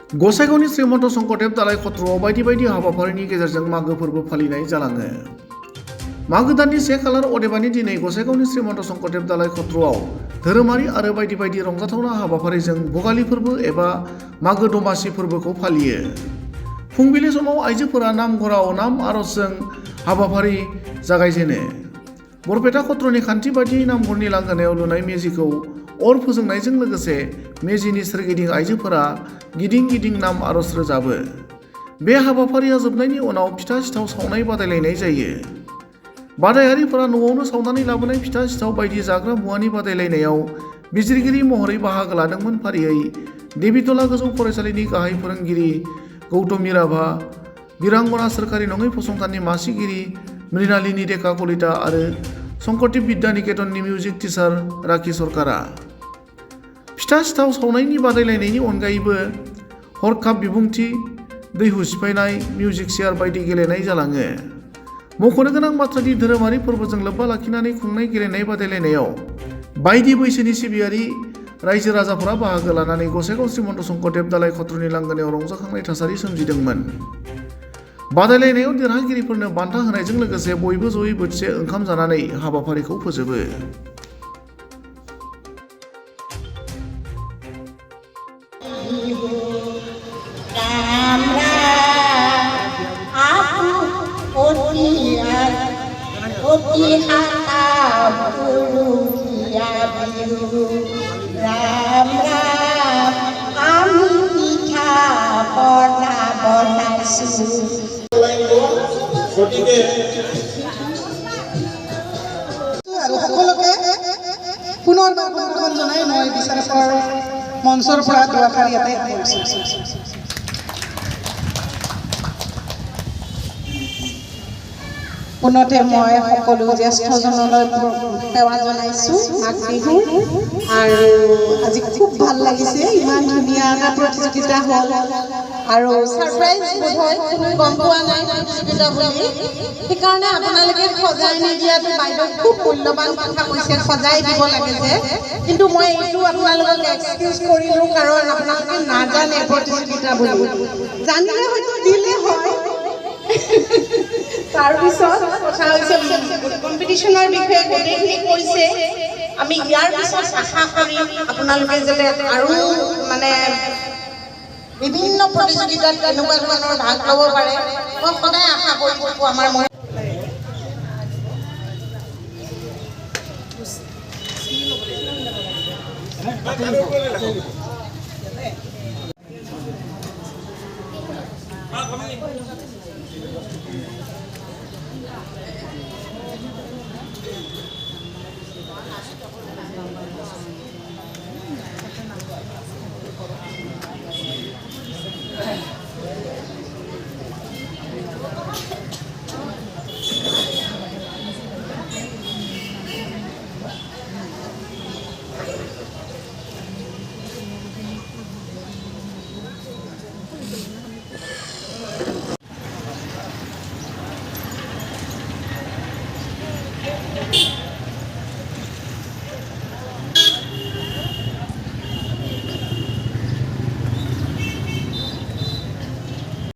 गसाइगावनि श्रीमन्त शंकरदेव दालाइ खत्रआव बायदि बायदि हाबाफारिनि गेजेरजों मागो फोरबो फालिनाय जालाङो। मागो दाननि 1 खालार अदेबानि दिनै गसाइगावनि श्रीमन्त शंकरदेव दालाइ खत्रआव धोरोमारि आरो बायदि बायदि रंजाथावना हाबाफारिजों भगालि फोरबो एबा मागो दमासि फोरबोखौ फालियो। फुंबिलि समाव आइजोफोरा नामघराव नाम आरजजों हाबाफारि जागायजेनो। बरपेटा खत्रनि खान्थि बायदियै नामघरनि लांगोनायाव लुनाय मेजिखौ अर फोजोंनायजों लोगोसे मेजिनि सोरगिदिं आइजोफोरा गिदिं गिदिं नाम आरज रोजाबो। बे हाबाफारिया जोबनायनि उनाव फिथा सिथाव सावनाय बादायलायनाय जायो। बादायारिफोरा न'आवनो सावनानै लाबोनाय फिथा सिथाव बायदि जाग्रा मुवानि बादायलायनायाव बिजिरगिरि महरै बाहागो लादोंमोन। फारियै देबितला गोजौ फरायसालिनि गाहाय फोरोंगिरि गौतमी राभा, बिरांगना सोरखारि नङै फसंथाननि मासिगिरि मृणालिनी रेखा कलिता आरो शंकरदेव विद्या निकेतननि मिउजिक टिचार राखि सरकारा। फिथा सिथाव सावनायनि बादायलायनायनि अनगायैबो हरखाब बिबुंथि, दैहु सिफायनाय, मिउजिक चेयार बायदि गेलेनाय जालाङो। मख'नो गोनां बाथ्रादि धोरोमारि फोरबोजों लोब्बा लाखिनानै खुंनाय गेलेनाय बादायलायनायाव बायदि बैसोनि सिबियारि रायजो राजाफोरा बाहागो लानानै गसाइगाव श्रीमन्त शंकरदेव दालाइ खत्रनि लांगोनायाव रंजाखांनाय थासारि सोमजिदोंमोन। बादायलायनायाव देरहागिरिफोरनो बान्था होनायजों लोगोसे बयबो जयै बोथिसे ओंखाम जानानै हाबाफारिखौ फोजोबो। राम राम आमी पिठा बना बनाइछु। সকলোকে পুনৰবাৰ বন্ধন জনাই মই বিচাৰকৰ মঞ্চৰ পৰা দুআষাৰ ইয়াতে কৰিছোঁ। পুনতে মই সকলো জ্যেষ্ঠজনলৈ সেৱা জনাইছোঁ মাঘ বিহুৰ। আৰু আজি খুব ভাল লাগিছে, ইমান ধুনীয়া এটা প্ৰতিযোগিতা হ'ল আৰু ছাৰপ্ৰাইজ বোধহয় কোনো গম পোৱা নাই প্ৰতিযোগিতা বুলি। সেইকাৰণে আপোনালোকে সজাই নিদিয়াটো বাইদেউ খুব মূল্যৱান কথা কৈছে, সজাই দিব লাগে যে। কিন্তু মই এইটো আপোনালোকক এক্সকিউজ কৰিলোঁ, কাৰণ আপোনালোকে নাজানে প্ৰতিযোগিতা বুলি। জানিলে হয়তো দিলে হয়। তাৰপিছত কথা হৈছে কম্পিটিশ্যনৰ বিষয়ে গোটেইখিনি কৰিছে। আমি ইয়াৰ পিছত আশা কৰিম আপোনালোকে যাতে আৰু মানে বিভিন্ন প্ৰতিযোগিতাত তেনেকুৱা ধৰণৰ ভাগ ল'ব পাৰে। মই সদায় আশা কৰি থাকোঁ আমাৰ মই